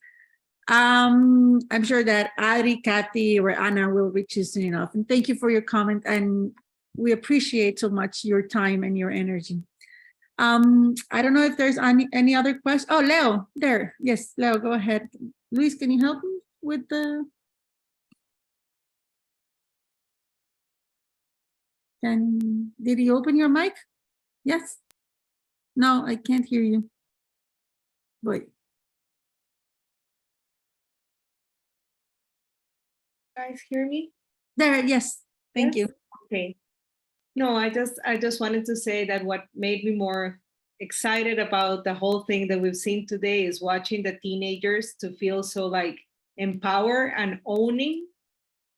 I'm sure that Ari, Kathy, or Anna will reach you soon enough. And thank you for your comment. And we appreciate so much your time and your energy. I don't know if there's any other questions. Oh, Leo, there. Yes, Leo, go ahead. Luis, can you help me with the... Did you open your mic? Yes. No, I can't hear you. Wait. Guys hear me? There, yes, thank Yes? you. Okay. No, I just wanted to say that what made me more excited about the whole thing that we've seen today is watching the teenagers to feel so like empowered and owning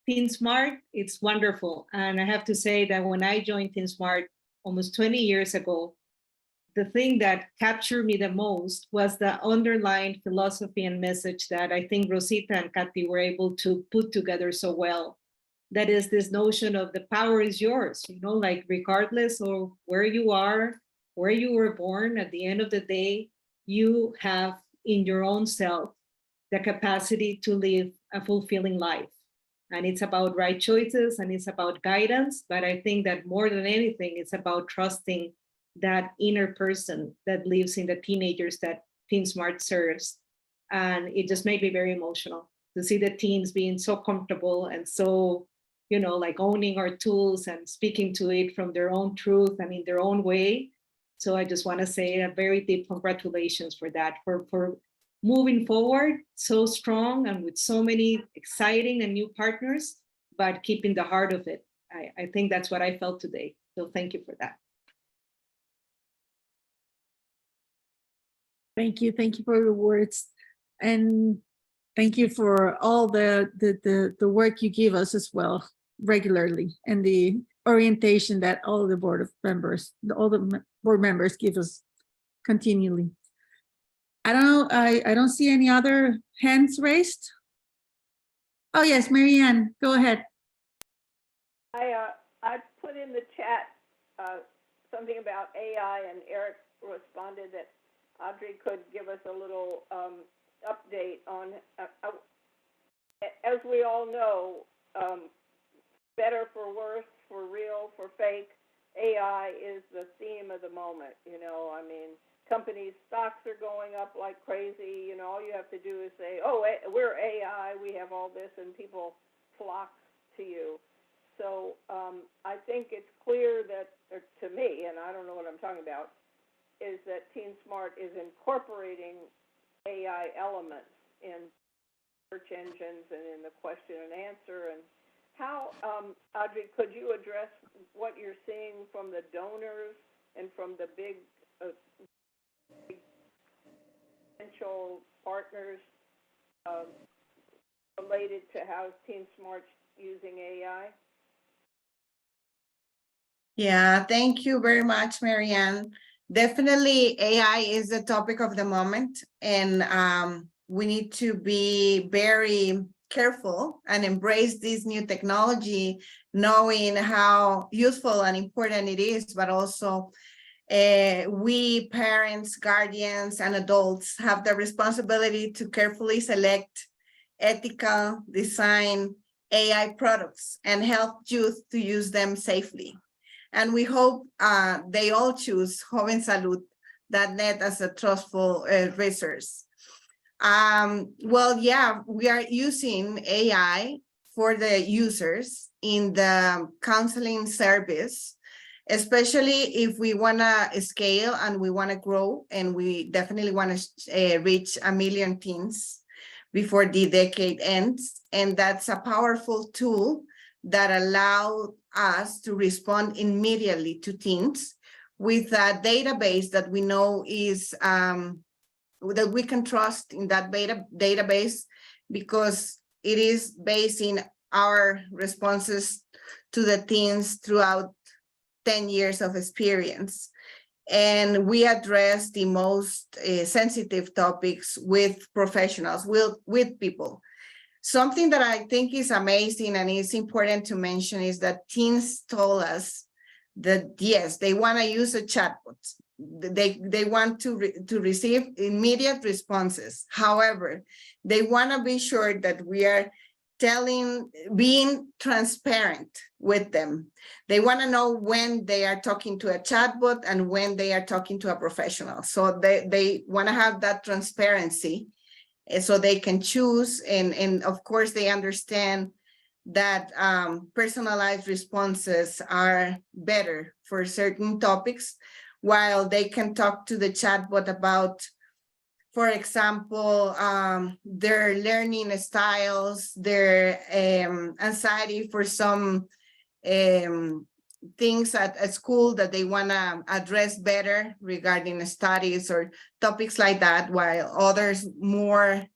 TeenSmart. It's wonderful. And I have to say that when I joined TeenSmart almost 20 years ago, the thing that captured me the most was the underlying philosophy and message that I think Rosita and Kathy were able to put together so well. That is this notion of the power is yours, like regardless of where you are, where you were born, at the end of the day, you have in your own self the capacity to live a fulfilling life. And it's about right choices and it's about guidance. But I think that more than anything, it's about trusting that inner person that lives in the teenagers that TeenSmart serves. And it just made me very emotional to see the teens being so comfortable and so, like owning our tools and speaking to it from their own truth and in their own way. So I just want to say a very deep congratulations for that, for moving forward so strong and with so many exciting and new partners, but keeping the heart of it. I think that's what I felt today. So thank you for that. Thank you for your words, and thank you for all the work you give us as well regularly, and the orientation that all the board members give us continually. I don't know, I don't see any other hands raised. Oh yes, Marianne, go ahead. I put in the chat something about AI, and Eric responded that Audrey could give us a little update on, as we all know, better for worse, for real, for fake, AI is the theme of the moment. I mean, companies' stocks are going up like crazy. All you have to do is say, oh, we're AI, we have all this, and people flock to you. So I think it's clear that, to me, and I don't know what I'm talking about, is that TeenSmart is incorporating AI elements in search engines and in the question and answer. And how, Audrey, could you address what you're seeing from the donors and from the big potential partners related to how TeenSmart's using AI? Yeah, thank you very much, Marianne. Definitely AI is the topic of the moment, and we need to be very careful and embrace this new technology, knowing how useful and important it is, but also we parents, guardians, and adults have the responsibility to carefully select ethical design AI products and help youth to use them safely. And we hope they all choose jovensalud.net as a trustful resource. Well, yeah, we are using AI for the users in the counseling service, especially if we want to scale and we want to grow, and we definitely want to reach 1 million teens before the decade ends. And that's a powerful tool that allows us to respond immediately to teens with a database that we know is that we can trust in that database, because it is based in our responses to the teens throughout 10 years of experience. And we address the most sensitive topics with professionals, with people. Something that I think is amazing and is important to mention is that teens told us that, yes, they want to use a chatbot. They want to receive immediate responses. However, they want to be sure that we are being transparent with them. They want to know when they are talking to a chatbot and when they are talking to a professional. So they want to have that transparency, so they can choose. And of course, they understand that personalized responses are better for certain topics, while they can talk to the chatbot about for example, their learning styles, their anxiety for some things at school that they want to address better regarding studies or topics like that, while others more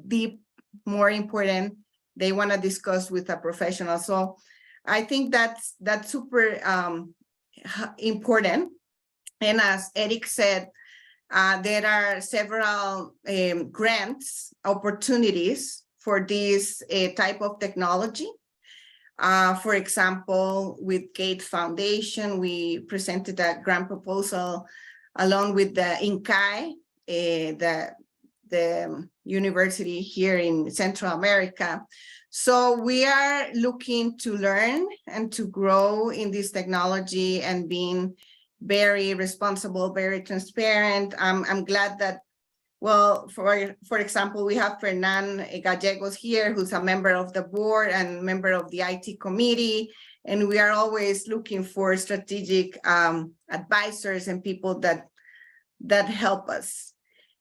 deep, more important, they want to discuss with a professional. So I think that's super important. And as Eric said, there are several grants opportunities for this type of technology. For example, with Gates Foundation, we presented a grant proposal along with the INCAE, the university here in Central America. So we are looking to learn and to grow in this technology and being very responsible, very transparent. I'm glad that, well, for example, we have Fernan Gallegos here, who's a member of the board and member of the IT committee. And we are always looking for strategic advisors and people that help us.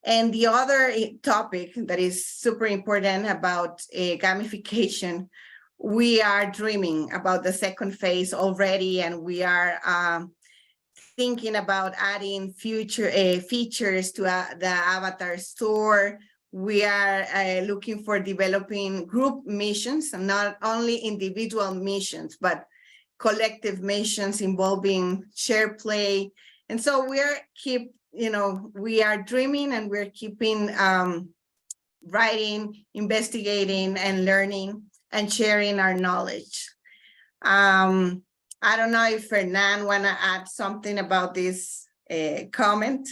And the other topic that is super important about gamification, we are dreaming about the second phase already, and we are thinking about adding future features to the avatar store. We are looking for developing group missions, and not only individual missions, but collective missions involving share play. And so we are dreaming, and we're keeping writing, investigating, and learning and sharing our knowledge. I don't know if Fernan want to add something about this comment,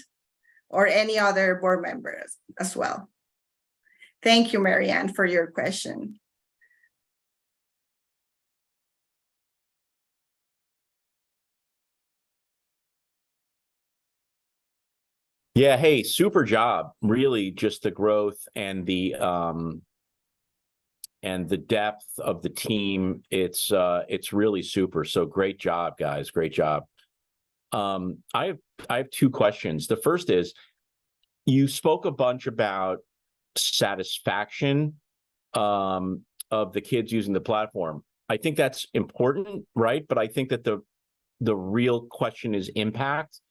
or any other board members as well. Thank you, Marianne, for your question. Yeah, hey, super job. Really, just the growth and the depth of the team. It's really super. So great job, guys. Great job. I have two questions. The first is, you spoke a bunch about satisfaction of the kids using the platform. I think that's important, right? But I think that the real question is impact.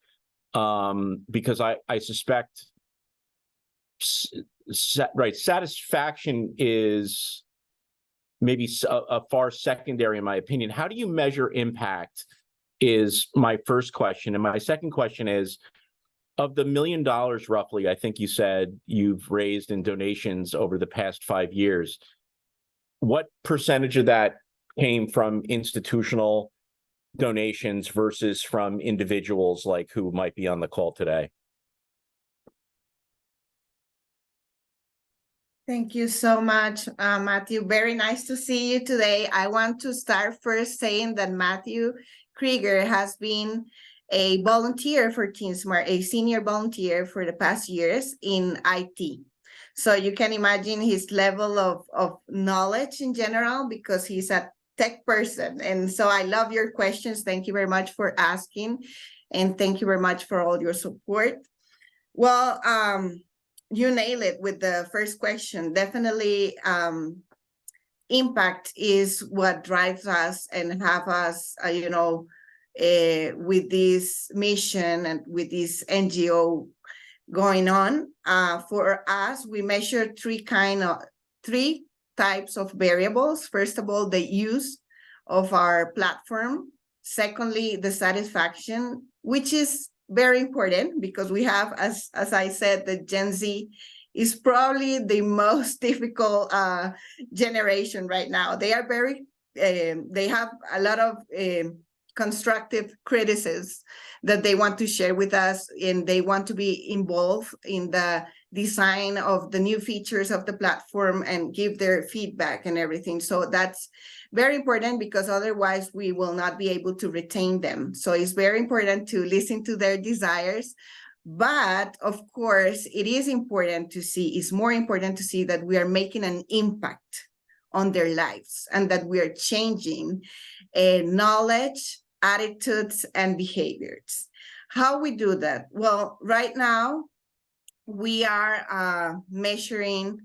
Because I suspect, satisfaction is maybe a far secondary, in my opinion. How do you measure impact is my first question. And my second question is, of the $1 million roughly, I think you said you've raised in donations over the past 5 years, what percentage of that came from institutional donations versus from individuals like who might be on the call today? Thank you so much, Matthew. Very nice to see you today. I want to start first saying that Matthew Krieger has been a volunteer for TeamSmart, a senior volunteer for the past years in IT. So you can imagine his level of knowledge in general, because he's a tech person. And so I love your questions. Thank you very much for asking. And thank you very much for all your support. Well, you nailed it with the first question. Definitely, impact is what drives us and have us, with this mission and with this NGO going on. For us, we measure three types of variables. First of all, the use of our platform. Secondly, the satisfaction, which is very important because we have, as I said, the Gen Z is probably the most difficult generation right now. They are they have a lot of constructive criticisms that they want to share with us, and they want to be involved in the design of the new features of the platform and give their feedback and everything. So that's very important, because otherwise we will not be able to retain them. So it's very important to listen to their desires. But of course, it is important to see, it's more important to see that we are making an impact on their lives and that we are changing knowledge, attitudes, and behaviors. How we do that? Well, right now, we are measuring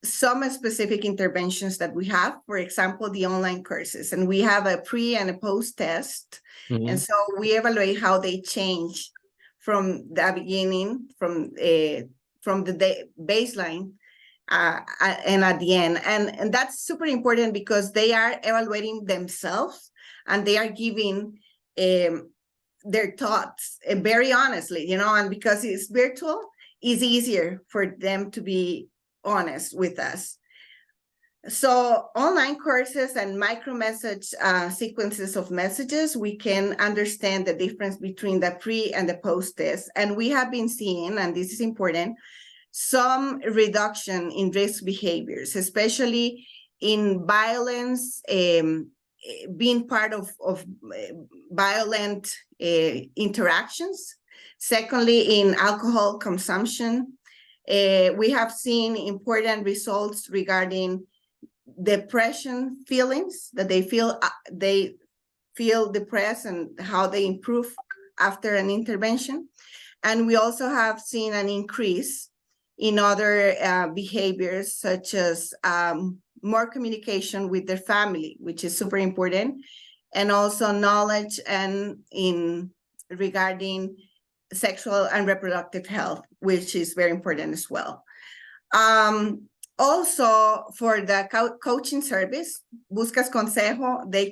some specific interventions that we have, for example, the online courses, and we have a pre and a post test. And so we evaluate how they change from the beginning, from the baseline and at the end. And that's super important because they are evaluating themselves and they are giving their thoughts very honestly, you know, and because it's virtual, it's easier for them to be honest with us. So online courses and micro message sequences of messages, we can understand the difference between the pre and the post test. And we have been seeing, and this is important, some reduction in risk behaviors, especially in violence, being part of violent interactions. Secondly, in alcohol consumption, we have seen important results regarding depression feelings, that they feel depressed and how they improve after an intervention. And we also have seen an increase in other behaviors, such as more communication with their family, which is super important, and also knowledge and in regarding sexual and reproductive health, which is very important as well. Also, for the coaching service, Buscas Consejo, they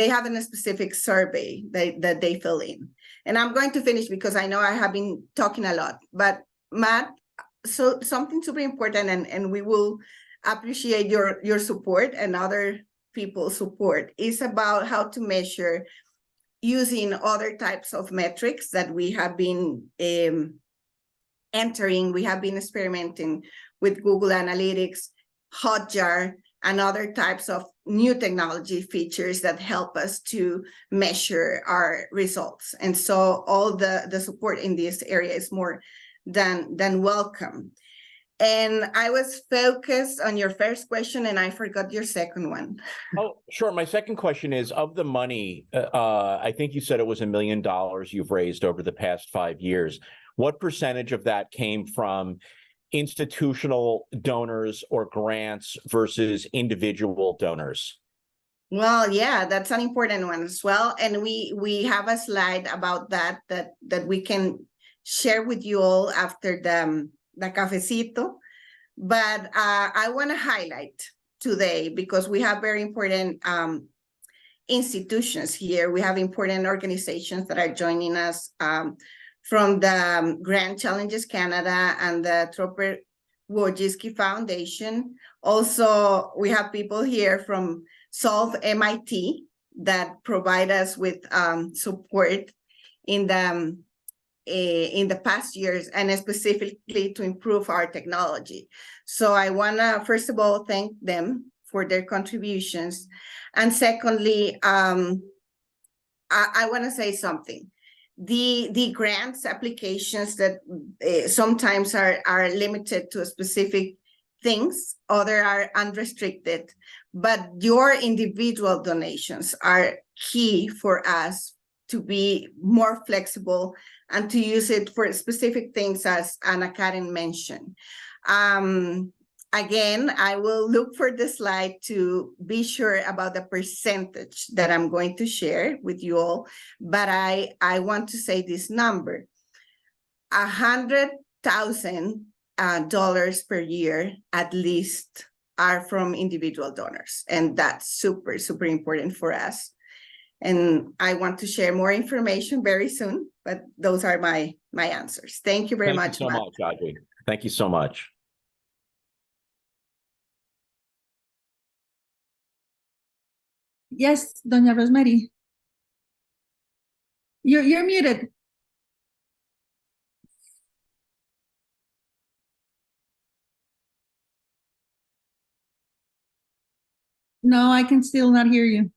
have a specific survey that they fill in. And I'm going to finish because I know I have been talking a lot, but Matt, so something super important, and we will appreciate your support and other people's support, is about how to measure using other types of metrics that we have been entering. We have been experimenting with Google Analytics, Hotjar, and other types of new technology features that help us to measure our results. And so all the support in this area is more than welcome. And I was focused on your first question and I forgot your second one. Oh, sure. My second question is, of the money, I think you said it was $1 million you've raised over the past 5 years. What percentage of that came from institutional donors or grants versus individual donors? Well, yeah, that's an important one as well. And we have a slide about that we can share with you all after the cafecito. But I want to highlight today, because we have very important institutions here. We have important organizations that are joining us from the Grand Challenges Canada and the Tropper Wojcicki Foundation. Also, we have people here from Solve MIT that provide us with support in the past years, and specifically to improve our technology. So I want to, first of all, thank them for their contributions. And secondly, I want to say something. The grants applications that sometimes are limited to specific things, other are unrestricted, but your individual donations are key for us to be more flexible and to use it for specific things, as Anna Karen mentioned. Again, I will look for the slide to be sure about the percentage that I'm going to share with you all, but I want to say this number: $100,000 per year at least are from individual donors, and that's super, super important for us. And I want to share more information very soon, but those are my answers. Thank you very much. Thank you so much, Audrey. Thank you so much. Yes, Doña Rosemary. You're muted. No, I can still not hear you.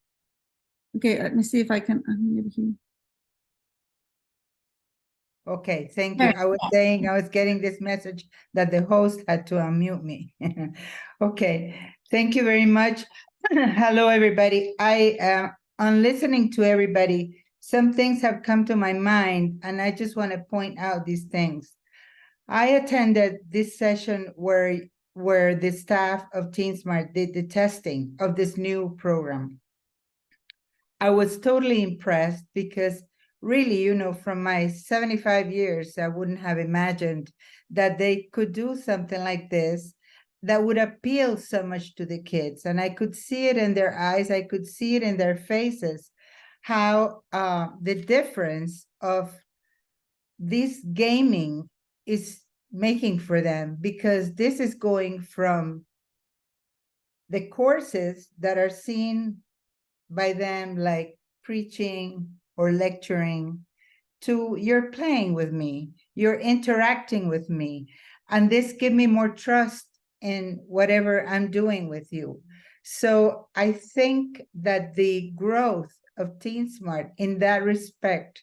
Okay, let me see if I can unmute you. Okay, thank you. I was saying, I was getting this message that the host had to unmute me. Okay, thank you very much. Hello, everybody. I'm listening to everybody some things have come to my mind, and I just want to point out these things. I attended this session where the staff of TeenSmart did the testing of this new program. I was totally impressed because really, you know, from my 75 years, I wouldn't have imagined that they could do something like this that would appeal so much to the kids. And I could see it in their eyes, I could see it in their faces, how the difference of this gaming is making for them, because this is going from the courses that are seen by them like preaching or lecturing to you're playing with me, you're interacting with me, and this give me more trust in whatever I'm doing with you. So I think that the growth of TeenSmart in that respect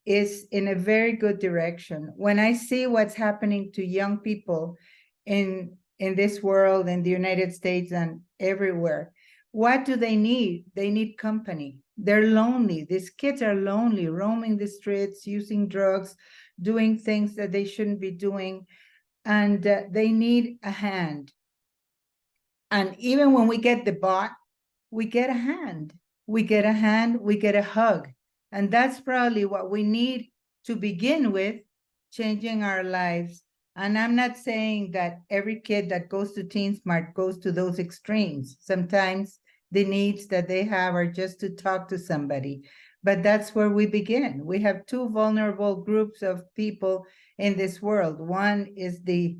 is in a very good direction. When I see what's happening to young people in this world, in the United States and everywhere, what do they need? They need company. They're lonely. These kids are lonely, roaming the streets, using drugs, doing things that they shouldn't be doing, and they need a hand. And even when we get the bot, we get a hand. We get a hand, we get a hug. And that's probably what we need to begin with, changing our lives. And I'm not saying that every kid that goes to TeenSmart goes to those extremes. Sometimes the needs that they have are just to talk to somebody. But that's where we begin. We have two vulnerable groups of people in this world. One is the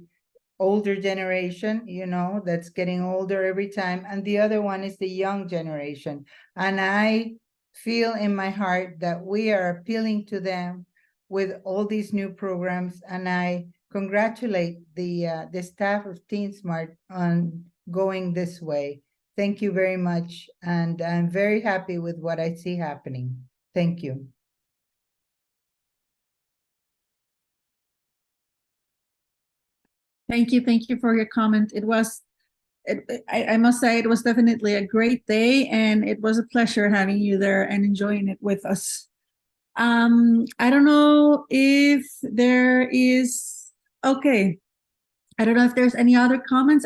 older generation, you know, that's getting older every time. And the other one is the young generation. And I feel in my heart that we are appealing to them with all these new programs. And I congratulate the staff of TeenSmart on going this way. Thank you very much. And I'm very happy with what I see happening. Thank you. Thank you for your comment. It was, I must say, it was definitely a great day, and it was a pleasure having you there and enjoying it with us. I don't know if there is, okay. I don't know if there's any other comments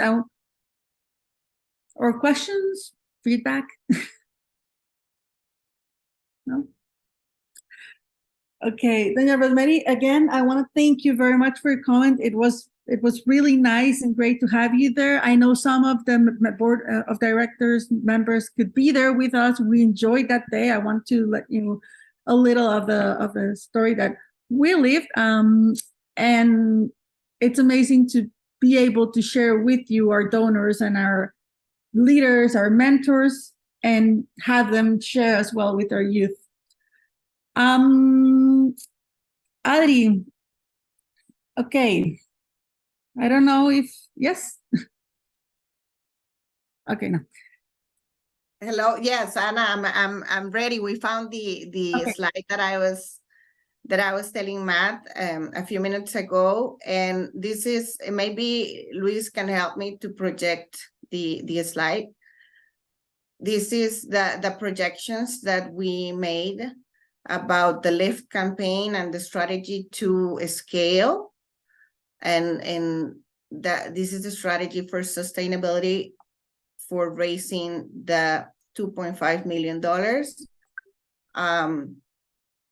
or questions, feedback. No? Okay, Doña Rosemary, again, I want to thank you very much for your comment. It was really nice and great to have you there. I know some of the board of directors members could be there with us. We enjoyed that day. I want to let you know a little of the story that we lived. And it's amazing to be able to share with you our donors and our leaders, our mentors, and have them share as well with our youth. Adri, okay. I don't know if, yes? Okay, no. Hello, yes, Anna, I'm ready. We found the Okay. slide that I was telling Matt a few minutes ago, and this is, maybe Luis can help me to project the slide. This is the projections that we made about the LIFT campaign and the strategy to scale. And that this is the strategy for sustainability for raising the $2.5 million.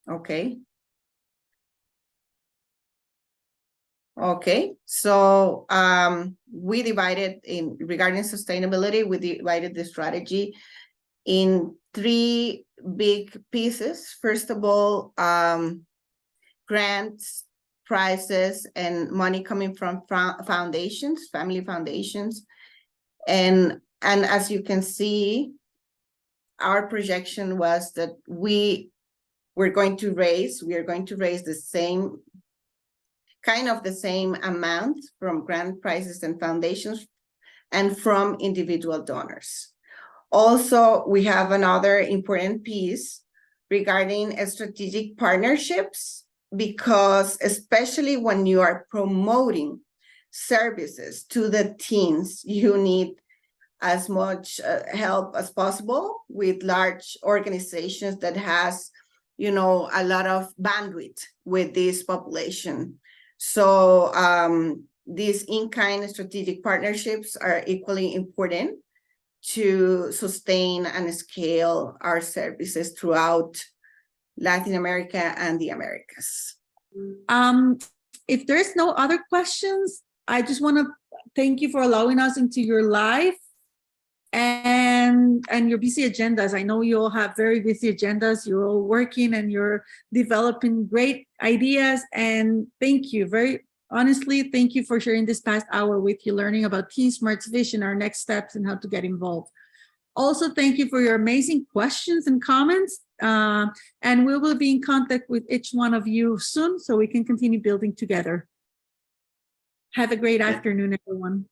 Okay. Okay, so we divided in regarding sustainability, we divided the strategy in three big pieces. First of all, grants, prizes, and money coming from foundations, family foundations. And as you can see, our projection was that we are going to raise the same, kind of the same amount from grant, prizes, and foundations, and from individual donors. Also, we have another important piece regarding strategic partnerships, because especially when you are promoting services to the teens, you need as much help as possible with large organizations that has, a lot of bandwidth with this population. So these in-kind strategic partnerships are equally important to sustain and scale our services throughout Latin America and the Americas. If there's no other questions, I just want to thank you for allowing us into your life and your busy agendas. I know you all have very busy agendas. You're all working and you're developing great ideas. And thank you, very honestly, thank you for sharing this past hour with you, learning about TeamSmart's vision, our next steps, and how to get involved. Also, thank you for your amazing questions and comments. And we will be in contact with each one of you soon so we can continue building together. Have a great afternoon, everyone.